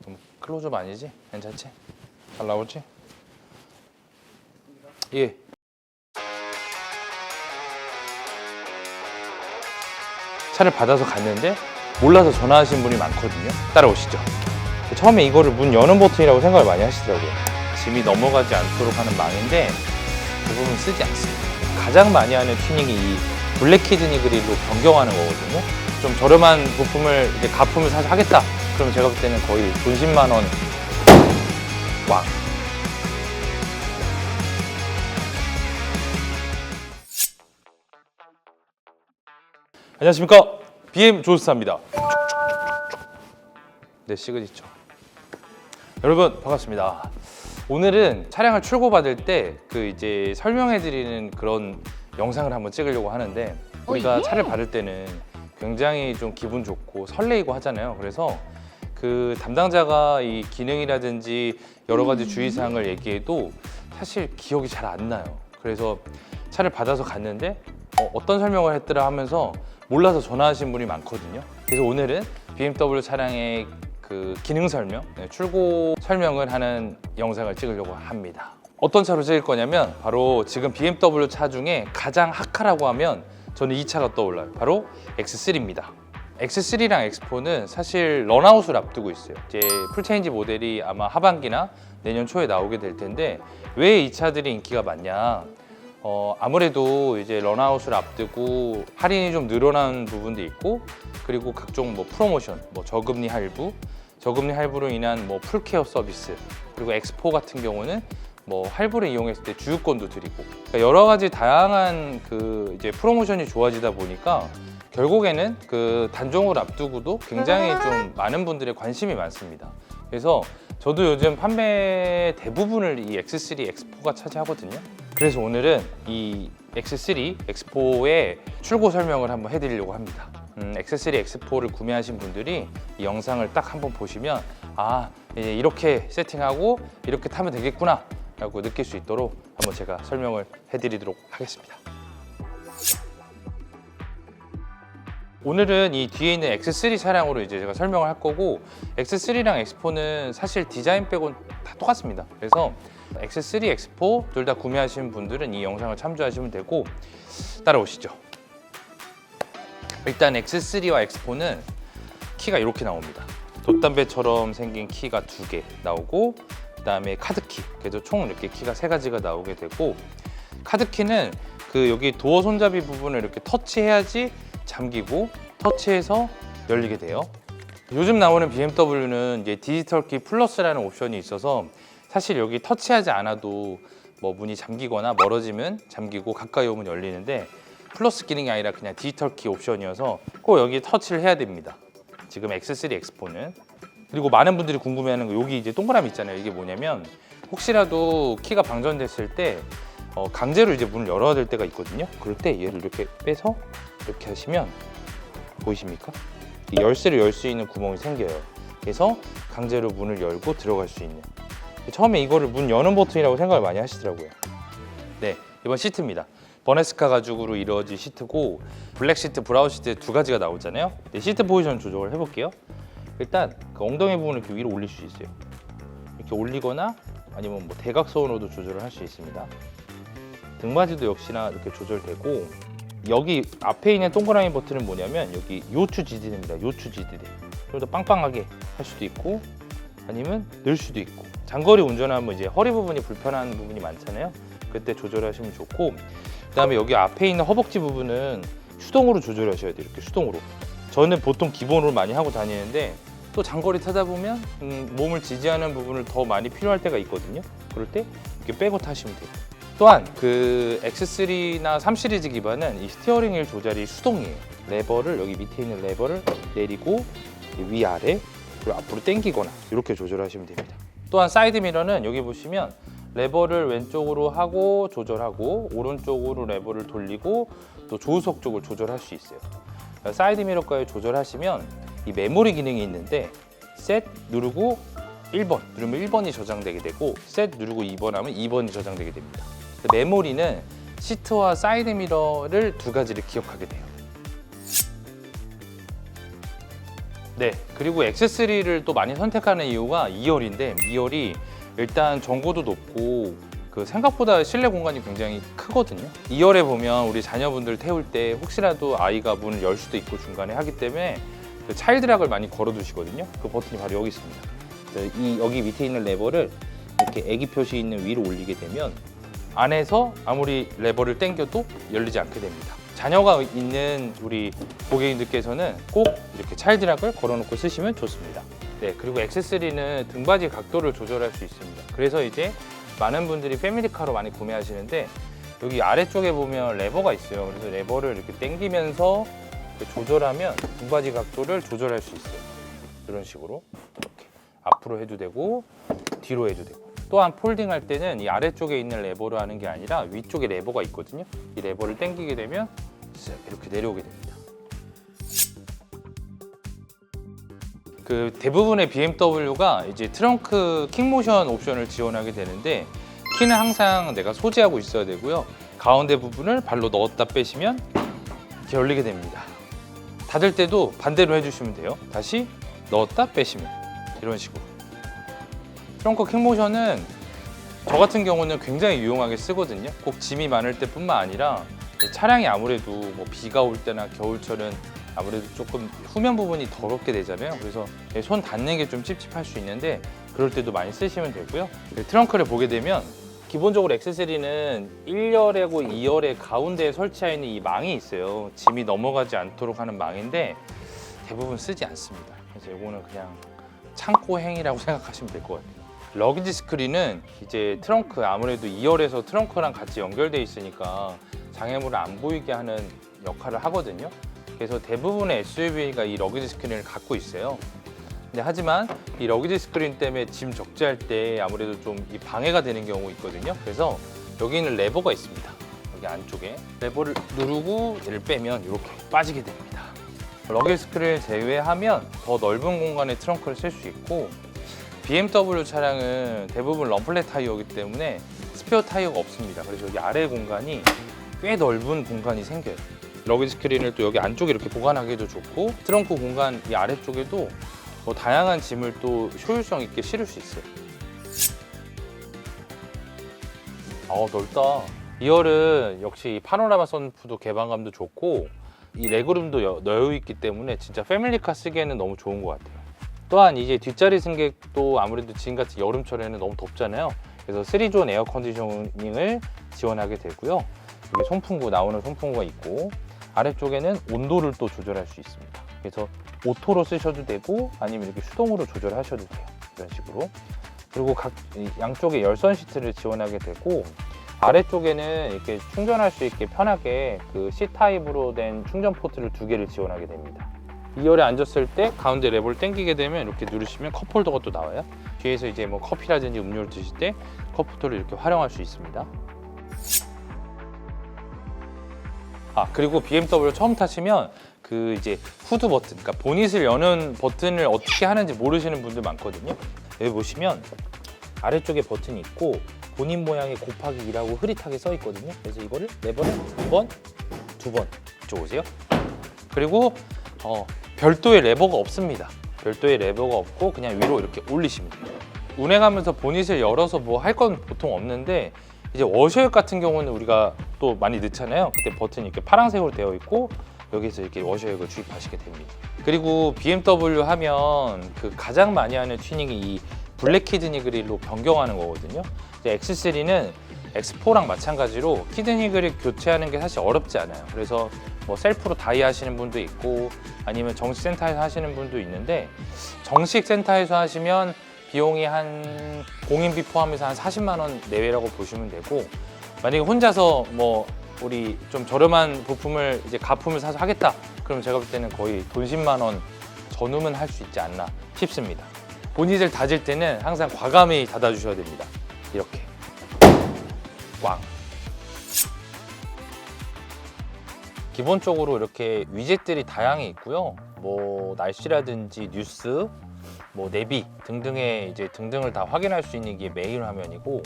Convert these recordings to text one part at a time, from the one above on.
좀 클로즈업 아니지? 괜찮지? 잘 나오지? 예. 차를 받아서 갔는데 몰라서 전화하신 분이 많거든요. 따라오시죠. 처음에 이거를 문 여는 버튼이라고 생각을 많이 하시더라고요. 짐이 넘어가지 않도록 하는 망인데 그 부분 쓰지 않습니다. 가장 많이 하는 튜닝이 이 블랙 키드니 그릴로 변경하는 거거든요. 좀 저렴한 부품을 이제 가품을 사서 하겠다. 그러면 제가 볼 때는 거의 돈 10만 원 꽝. 안녕하십니까, BM 조스타입니다. 네, 시그니처. 여러분 반갑습니다. 오늘은 차량을 출고받을 때 그 이제 설명해드리는 그런 영상을 한번 찍으려고 하는데, 우리가 차를 받을 때는 굉장히 좀 기분 좋고 설레이고 하잖아요. 그래서 그 담당자가 이 기능이라든지 여러 가지 주의사항을 얘기해도 사실 기억이 잘 안 나요. 그래서 차를 받아서 갔는데 어떤 설명을 했더라 하면서 몰라서 전화하신 분이 많거든요. 그래서 오늘은 BMW 차량의 그 기능 설명, 출고 설명을 하는 영상을 찍으려고 합니다. 어떤 차로 찍을 거냐면 바로 지금 BMW 차 중에 가장 핫하라고 하면 저는 이 차가 떠올라요. 바로 X3입니다. X3랑 X4는 사실 런아웃을 앞두고 있어요. 이제 풀체인지 모델이 아마 하반기나 내년 초에 나오게 될 텐데 왜 이 차들이 인기가 많냐? 아무래도 이제 런아웃을 앞두고 할인이 좀 늘어난 부분도 있고, 그리고 각종 뭐 프로모션, 뭐 저금리 할부로 인한 뭐 풀케어 서비스, 그리고 X4 같은 경우는 뭐 할부를 이용했을 때 주유권도 드리고, 그러니까 여러 가지 다양한 그 이제 프로모션이 좋아지다 보니까 결국에는 그 단종을 앞두고도 굉장히 좀 많은 분들의 관심이 많습니다. 그래서 저도 요즘 판매 대부분을 이 X3, X4가 차지하거든요. 그래서 오늘은 이 X3, X4의 출고 설명을 한번 해드리려고 합니다. X3, X4를 구매하신 분들이 이 영상을 딱 한번 보시면 아, 이제 이렇게 세팅하고 이렇게 타면 되겠구나 라고 느낄 수 있도록 한번 제가 설명을 해드리도록 하겠습니다. 오늘은 이 뒤에 있는 X3 차량으로 이제 제가 설명을 할 거고, X3랑 X4는 사실 디자인 빼고는 다 똑같습니다. 그래서 X3, X4 둘 다 구매하시는 분들은 이 영상을 참조하시면 되고, 따라오시죠. 일단 X3와 X4는 키가 이렇게 나옵니다. 돛담배처럼 생긴 키가 2개 나오고, 그 다음에 카드키, 그래서 총 이렇게 키가 3가지가 나오게 되고, 카드키는 그 여기 도어 손잡이 부분을 이렇게 터치해야지 잠기고 터치해서 열리게 돼요. 요즘 나오는 BMW는 이제 디지털 키 플러스라는 옵션이 있어서 사실 여기 터치하지 않아도 뭐 문이 잠기거나 멀어지면 잠기고 가까이 오면 열리는데, 플러스 기능이 아니라 그냥 디지털 키 옵션이어서 꼭 여기 터치를 해야 됩니다. 지금 X3, X4는. 그리고 많은 분들이 궁금해하는 거, 여기 이제 동그라미 있잖아요. 이게 뭐냐면 혹시라도 키가 방전됐을 때 강제로 이제 문을 열어야 될 때가 있거든요. 그럴 때 얘를 이렇게 빼서 이렇게 하시면 보이십니까? 이 열쇠를 열 수 있는 구멍이 생겨요. 그래서 강제로 문을 열고 들어갈 수 있는. 처음에 이거를 문 여는 버튼이라고 생각을 많이 하시더라고요. 네, 이번 시트입니다. 버네스카 가죽으로 이루어진 시트고, 블랙 시트, 브라운 시트 두 가지가 나오잖아요. 네, 시트 포지션 조정을 해볼게요. 일단 그 엉덩이 부분을 이렇게 위로 올릴 수 있어요. 이렇게 올리거나 아니면 뭐 대각선으로도 조절을 할 수 있습니다. 등받이도 역시나 이렇게 조절되고, 여기 앞에 있는 동그라미 버튼은 뭐냐면 여기 요추 지디입니다. 요추 지디. 좀 더 빵빵하게 할 수도 있고 아니면 늘 수도 있고, 장거리 운전하면 이제 허리 부분이 불편한 부분이 많잖아요. 그때 조절하시면 좋고, 그 다음에 여기 앞에 있는 허벅지 부분은 수동으로 조절하셔야 돼요. 이렇게 수동으로. 저는 보통 기본으로 많이 하고 다니는데 또 장거리 타다 보면 몸을 지지하는 부분을 더 많이 필요할 때가 있거든요. 그럴 때 이렇게 빼고 타시면 돼요. 또한 그 X3나 3 시리즈 기반은 이 스티어링 휠 조절이 수동이에요. 레버를, 여기 밑에 있는 레버를 내리고 위아래, 그리고 앞으로 당기거나 이렇게 조절하시면 됩니다. 또한 사이드 미러는 여기 보시면 레버를 왼쪽으로 하고 조절하고, 오른쪽으로 레버를 돌리고 또 조수석 쪽을 조절할 수 있어요. 사이드 미러까지 조절하시면 이 메모리 기능이 있는데, 셋 누르고 1번 누르면 1번이 저장되게 되고, 셋 누르고 2번 하면 2번이 저장되게 됩니다. 메모리는 시트와 사이드 미러를 두 가지를 기억하게 돼요. 네, 그리고 액세서리를 또 많이 선택하는 이유가 2열인데 2열이 일단 전고도 높고 그 생각보다 실내 공간이 굉장히 크거든요. 2열에 보면 우리 자녀분들 태울 때 혹시라도 아이가 문을 열 수도 있고 중간에 하기 때문에 그 차일드락을 많이 걸어 두시거든요. 그 버튼이 바로 여기 있습니다. 여기 밑에 있는 레버를 이렇게 애기 표시 있는 위로 올리게 되면 안에서 아무리 레버를 당겨도 열리지 않게 됩니다. 자녀가 있는 우리 고객님들께서는 꼭 이렇게 차일드락을 걸어놓고 쓰시면 좋습니다. 네, 그리고 액세서리는 등받이 각도를 조절할 수 있습니다. 그래서 이제 많은 분들이 패밀리카로 많이 구매하시는데 여기 아래쪽에 보면 레버가 있어요. 그래서 레버를 이렇게 당기면서 이렇게 조절하면 등받이 각도를 조절할 수 있어요. 이런 식으로 이렇게 앞으로 해도 되고 뒤로 해도 되고, 또한 폴딩할 때는 이 아래쪽에 있는 레버로 하는 게 아니라 위쪽에 레버가 있거든요. 이 레버를 당기게 되면 이렇게 내려오게 됩니다. 그 대부분의 BMW가 이제 트렁크 킥모션 옵션을 지원하게 되는데, 키는 항상 내가 소지하고 있어야 되고요. 가운데 부분을 발로 넣었다 빼시면 이렇게 열리게 됩니다. 닫을 때도 반대로 해주시면 돼요. 다시 넣었다 빼시면 이런 식으로. 트렁크 킥모션은 저 같은 경우는 굉장히 유용하게 쓰거든요. 꼭 짐이 많을 때뿐만 아니라 차량이 아무래도 뭐 비가 올 때나 겨울철은 아무래도 조금 후면 부분이 더럽게 되잖아요. 그래서 손 닿는 게 좀 찝찝할 수 있는데 그럴 때도 많이 쓰시면 되고요. 트렁크를 보게 되면 기본적으로 액세서리는 1열하고 2열의 가운데에 설치하여 있는 이 망이 있어요. 짐이 넘어가지 않도록 하는 망인데 대부분 쓰지 않습니다. 그래서 이거는 그냥 창고 행위라고 생각하시면 될 것 같아요. 러기지 스크린은 이제 트렁크, 아무래도 2열에서 트렁크랑 같이 연결되어 있으니까 장애물을 안 보이게 하는 역할을 하거든요. 그래서 대부분의 SUV가 이 러기지 스크린을 갖고 있어요. 근데 하지만 이 러기지 스크린 때문에 짐 적재할 때 아무래도 좀 이 방해가 되는 경우 있거든요. 그래서 여기는 레버가 있습니다. 여기 안쪽에 레버를 누르고 얘를 빼면 이렇게 빠지게 됩니다. 러기지 스크린을 제외하면 더 넓은 공간에 트렁크를 쓸 수 있고, BMW 차량은 대부분 럼플렛 타이어이기 때문에 스페어 타이어가 없습니다. 그래서 여기 아래 공간이 꽤 넓은 공간이 생겨요. 러기지 스크린을 또 여기 안쪽에 이렇게 보관하기도 좋고, 트렁크 공간 이 아래쪽에도 뭐 다양한 짐을 또 효율성 있게 실을 수 있어요. 넓다. 2열은 역시 파노라마 선루프도 개방감도 좋고 이 레그룸도 여유 있기 때문에 진짜 패밀리카 쓰기에는 너무 좋은 것 같아요. 또한 이제 뒷자리 승객도 아무래도 지금같이 여름철에는 너무 덥잖아요. 그래서 3존 에어 컨디셔닝을 지원하게 되고요. 여기 송풍구, 나오는 송풍구가 있고 아래쪽에는 온도를 또 조절할 수 있습니다. 그래서 오토로 쓰셔도 되고 아니면 이렇게 수동으로 조절하셔도 돼요. 이런 식으로. 그리고 양쪽에 열선 시트를 지원하게 되고, 아래쪽에는 이렇게 충전할 수 있게 편하게 그 C타입으로 된 충전 포트를 2개를 지원하게 됩니다. 2열에 앉았을 때 가운데 레버를 당기게 되면 이렇게 누르시면 컵홀더가 또 나와요. 뒤에서 이제 뭐 커피라든지 음료를 드실 때 컵홀더를 이렇게 활용할 수 있습니다. 그리고 BMW 처음 타시면 그 이제 후드 버튼, 그러니까 보닛을 여는 버튼을 어떻게 하는지 모르시는 분들 많거든요. 여기 보시면 아래쪽에 버튼이 있고 본인 모양의 곱하기 2라고 흐릿하게 써 있거든요. 그래서 이거를 레버를 1번, 2번 이쪽 오세요. 그리고 별도의 레버가 없습니다. 별도의 레버가 없고 그냥 위로 이렇게 올리시면 돼요. 운행하면서 보닛을 열어서 뭐 할 건 보통 없는데, 이제 워셔액 같은 경우는 우리가 또 많이 넣잖아요. 그때 버튼이 이렇게 파란색으로 되어 있고 여기서 이렇게 워셔액을 주입하시게 됩니다. 그리고 BMW 하면 그 가장 많이 하는 튜닝이 이 블랙 키드니 그릴로 변경하는 거거든요. X3는 X4랑 마찬가지로 키드니 그릴 교체하는 게 사실 어렵지 않아요. 그래서 뭐 셀프로 다이 하시는 분도 있고 아니면 정식 센터에서 하시는 분도 있는데, 정식 센터에서 하시면 비용이 한 공인비 포함해서 한 40만 원 내외라고 보시면 되고, 만약에 혼자서 뭐 우리 좀 저렴한 부품을 이제 가품을 사서 하겠다 그럼 제가 볼 때는 거의 돈 10만 원 전후면 할 수 있지 않나 싶습니다. 보닛을 닫을 때는 항상 과감히 닫아주셔야 됩니다. 이렇게 꽝. 기본적으로 이렇게 위젯들이 다양히 있고요. 뭐 날씨라든지 뉴스, 뭐 내비 등등의 이제 등등을 다 확인할 수 있는 게 메인 화면이고,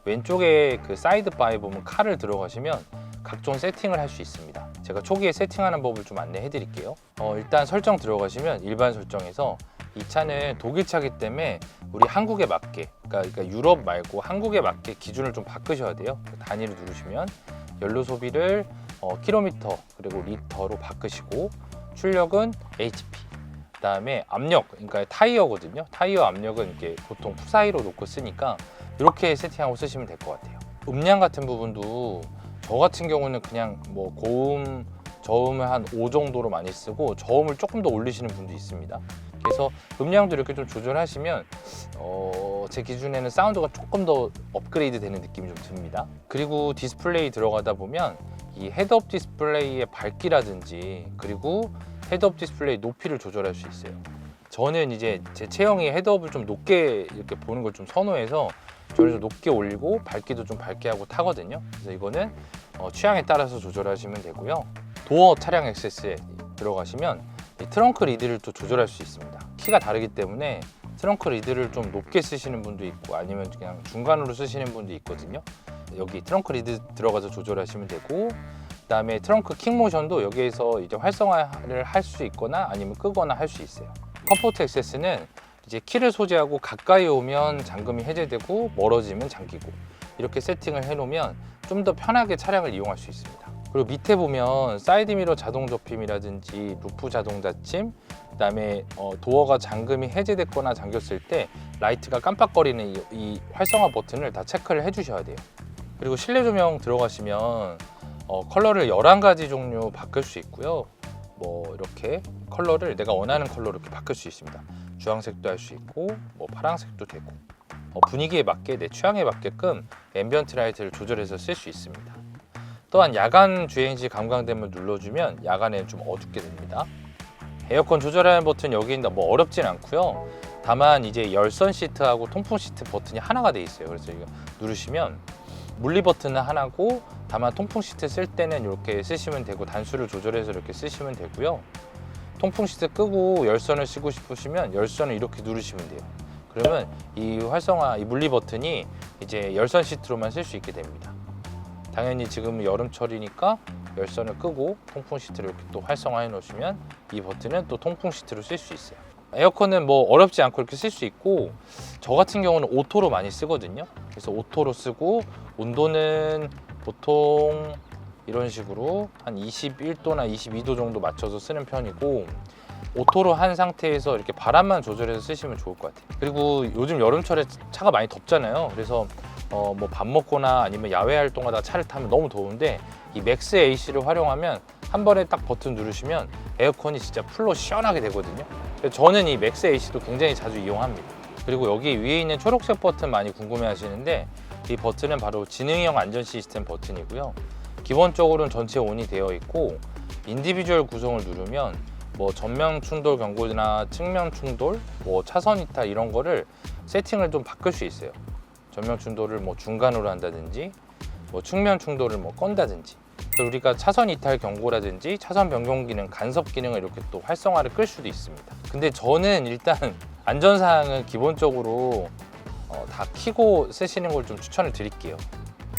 왼쪽에 그 사이드 바에 보면 칼을 들어가시면 각종 세팅을 할 수 있습니다. 제가 초기에 세팅하는 법을 좀 안내해 드릴게요. 일단 설정 들어가시면 일반 설정에서 이 차는 독일 차기 때문에 우리 한국에 맞게, 그러니까 유럽 말고 한국에 맞게 기준을 좀 바꾸셔야 돼요. 단위를 누르시면 연료 소비를 킬로미터 그리고 리터로 바꾸시고, 출력은 HP, 그다음에 압력, 그러니까 타이어거든요. 타이어 압력은 이렇게 보통 푸사이로 놓고 쓰니까 이렇게 세팅하고 쓰시면 될 것 같아요. 음량 같은 부분도 저 같은 경우는 그냥 뭐 고음, 저음을 한 5 정도로 많이 쓰고 저음을 조금 더 올리시는 분도 있습니다. 그래서 음량도 이렇게 좀 조절하시면 제 기준에는 사운드가 조금 더 업그레이드 되는 느낌이 좀 듭니다. 그리고 디스플레이 들어가다 보면 이 헤드업 디스플레이의 밝기라든지 그리고 헤드업 디스플레이 높이를 조절할 수 있어요. 저는 이제 제 체형이 헤드업을 좀 높게 이렇게 보는 걸 좀 선호해서 저를 좀 높게 올리고 밝기도 좀 밝게 하고 타거든요. 그래서 이거는 취향에 따라서 조절하시면 되고요. 도어 차량 액세스에 들어가시면 이 트렁크 리드를 또 조절할 수 있습니다. 키가 다르기 때문에 트렁크 리드를 좀 높게 쓰시는 분도 있고 아니면 그냥 중간으로 쓰시는 분도 있거든요. 여기 트렁크 리드 들어가서 조절하시면 되고, 그다음에 트렁크 킥 모션도 여기에서 이제 활성화를 할 수 있거나 아니면 끄거나 할 수 있어요. 컴포트 액세스는 이제 키를 소지하고 가까이 오면 잠금이 해제되고 멀어지면 잠기고, 이렇게 세팅을 해놓으면 좀 더 편하게 차량을 이용할 수 있습니다. 그리고 밑에 보면 사이드미러 자동 접힘이라든지 루프 자동 닫힘, 그다음에 도어가 잠금이 해제됐거나 잠겼을 때 라이트가 깜빡거리는 이 활성화 버튼을 다 체크를 해주셔야 돼요. 그리고 실내 조명 들어가시면 컬러를 11가지 종류 바꿀 수 있고요. 뭐 이렇게 컬러를 내가 원하는 컬러로 이렇게 바꿀 수 있습니다. 주황색도 할 수 있고 뭐 파란색도 되고, 분위기에 맞게 내 취향에 맞게끔 앰비언트 라이트를 조절해서 쓸 수 있습니다. 또한 야간 주행시 감광됨을 눌러주면 야간에는 좀 어둡게 됩니다. 에어컨 조절하는 버튼 여기 있는데 뭐 어렵진 않고요. 다만 이제 열선 시트하고 통풍 시트 버튼이 하나가 돼 있어요. 그래서 이거 누르시면 물리 버튼은 하나고, 다만 통풍 시트 쓸 때는 이렇게 쓰시면 되고 단수를 조절해서 이렇게 쓰시면 되고요. 통풍 시트 끄고 열선을 쓰고 싶으시면 열선을 이렇게 누르시면 돼요. 그러면 이 활성화, 이 물리 버튼이 이제 열선 시트로만 쓸 수 있게 됩니다. 당연히 지금 여름철이니까 열선을 끄고 통풍 시트를 이렇게 또 활성화해 놓으시면 이 버튼은 또 통풍 시트로 쓸 수 있어요. 에어컨은 뭐 어렵지 않고 이렇게 쓸 수 있고, 저 같은 경우는 오토로 많이 쓰거든요. 그래서 오토로 쓰고 온도는 보통 이런 식으로 한 21도나 22도 정도 맞춰서 쓰는 편이고, 오토로 한 상태에서 이렇게 바람만 조절해서 쓰시면 좋을 것 같아요. 그리고 요즘 여름철에 차가 많이 덥잖아요. 그래서 뭐 밥 먹거나 아니면 야외 활동하다가 차를 타면 너무 더운데 이 맥스 AC를 활용하면 한 번에 딱 버튼 누르시면 에어컨이 진짜 풀로 시원하게 되거든요. 그래서 저는 이 맥스 AC도 굉장히 자주 이용합니다. 그리고 여기 위에 있는 초록색 버튼 많이 궁금해 하시는데, 이 버튼은 바로 지능형 안전 시스템 버튼이고요. 기본적으로는 전체 온이 되어 있고, 인디비주얼 구성을 누르면 뭐 전면 충돌 경고나 측면 충돌, 뭐 차선 이탈 이런 거를 세팅을 좀 바꿀 수 있어요. 전면 충돌을 뭐 중간으로 한다든지, 뭐 측면 충돌을 뭐 건다든지, 우리가 차선 이탈 경고라든지 차선 변경 기능, 간섭 기능을 이렇게 또 활성화를 끌 수도 있습니다. 근데 저는 일단 안전사항은 기본적으로 다 켜고 쓰시는 걸 좀 추천을 드릴게요.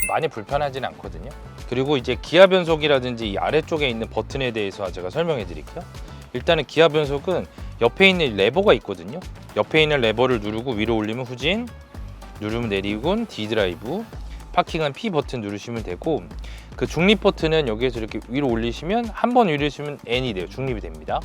많이 불편하진 않거든요. 그리고 이제 기아 변속이라든지 이 아래쪽에 있는 버튼에 대해서 제가 설명해 드릴게요. 일단은 기아 변속은 옆에 있는 레버가 있거든요. 옆에 있는 레버를 누르고 위로 올리면 후진, 누르면 내리군 D 드라이브, 파킹은 P 버튼 누르시면 되고, 그 중립 버튼은 여기에서 이렇게 위로 올리시면 한 번 누르시면 N이 돼요. 중립이 됩니다.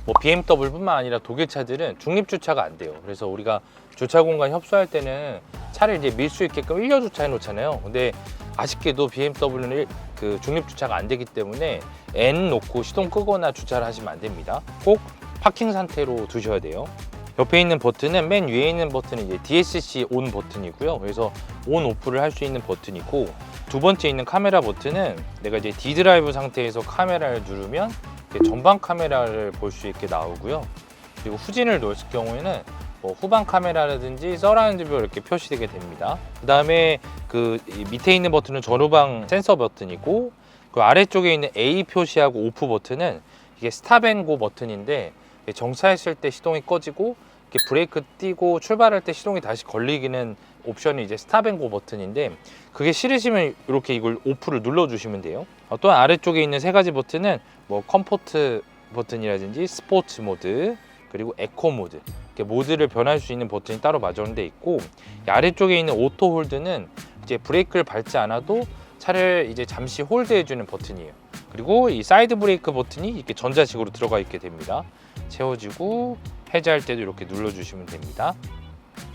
뭐 BMW뿐만 아니라 독일 차들은 중립 주차가 안 돼요. 그래서 우리가 주차 공간 협소할 때는 차를 이제 밀 수 있게끔 일렬 주차해 놓잖아요. 근데 아쉽게도 BMW는 그 중립 주차가 안 되기 때문에 N 놓고 시동 끄거나 주차를 하시면 안 됩니다. 꼭 파킹 상태로 두셔야 돼요. 옆에 있는 버튼은, 맨 위에 있는 버튼은 이제 DSC 온 버튼이고요. 그래서 온 오프를 할 수 있는 버튼이고, 두 번째 있는 카메라 버튼은 내가 이제 D 드라이브 상태에서 카메라를 누르면 전방 카메라를 볼 수 있게 나오고요. 그리고 후진을 넣을 경우에는 뭐 후방 카메라라든지 서라운드 뷰 이렇게 표시되게 됩니다. 그 다음에 그 밑에 있는 버튼은 전후방 센서 버튼이고, 그 아래쪽에 있는 A 표시하고 오프 버튼은 이게 스탑 앤 고 버튼인데, 정차했을 때 시동이 꺼지고 이렇게 브레이크 띄고 출발할 때 시동이 다시 걸리기는 옵션이 이제 스탑앤고 버튼인데, 그게 싫으시면 이렇게 이걸 오프를 눌러주시면 돼요. 또한 아래쪽에 있는 세 가지 버튼은 뭐 컴포트 버튼이라든지 스포츠 모드, 그리고 에코 모드, 이렇게 모드를 변할 수 있는 버튼이 따로 마련돼 있고, 이 아래쪽에 있는 오토 홀드는 이제 브레이크를 밟지 않아도 차를 이제 잠시 홀드해주는 버튼이에요. 그리고 이 사이드 브레이크 버튼이 이렇게 전자식으로 들어가 있게 됩니다. 채워지고 해제할 때도 이렇게 눌러주시면 됩니다.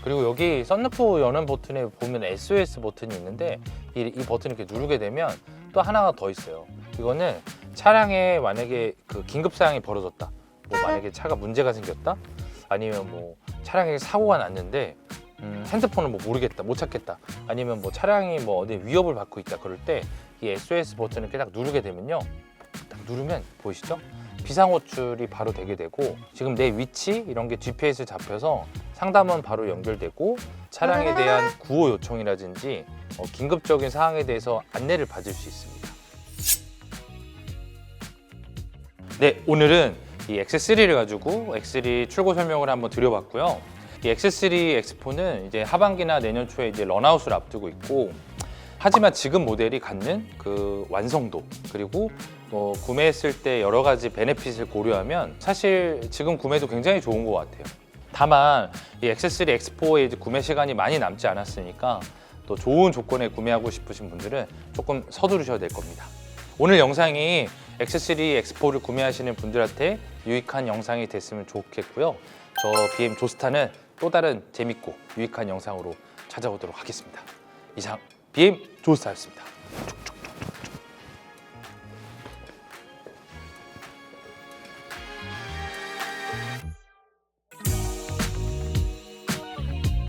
그리고 여기 썬루프 여는 버튼에 보면 SOS 버튼이 있는데, 이 버튼을 이렇게 누르게 되면 또 하나가 더 있어요. 이거는 차량에 만약에 그 긴급 사항이 벌어졌다, 뭐 만약에 차가 문제가 생겼다, 아니면 뭐 차량에 사고가 났는데 핸드폰을 뭐 모르겠다, 못 찾겠다, 아니면 뭐 차량이 뭐 어디 위협을 받고 있다, 그럴 때 이 SOS 버튼을 이렇게 딱 누르게 되면요, 딱 누르면 보이시죠? 비상호출이 바로 되게 되고, 지금 내 위치 이런 게 GPS 잡혀서 상담원 바로 연결되고, 차량에 대한 구호 요청이라든지 긴급적인 사항에 대해서 안내를 받을 수 있습니다. 네, 오늘은 이 X3를 가지고 X3 출고 설명을 한번 드려봤고요. 이 X3 X4는 이제 하반기나 내년 초에 이제 런아웃을 앞두고 있고, 하지만 지금 모델이 갖는 그 완성도, 그리고 구매했을 때 여러 가지 베네핏을 고려하면 사실 지금 구매도 굉장히 좋은 것 같아요. 다만 이 X3 X4의 이제 구매 시간이 많이 남지 않았으니까 또 좋은 조건에 구매하고 싶으신 분들은 조금 서두르셔야 될 겁니다. 오늘 영상이 X3 X4를 구매하시는 분들한테 유익한 영상이 됐으면 좋겠고요. 저 BM 조스타는 또 다른 재밌고 유익한 영상으로 찾아오도록 하겠습니다. 이상 BM 조스타였습니다.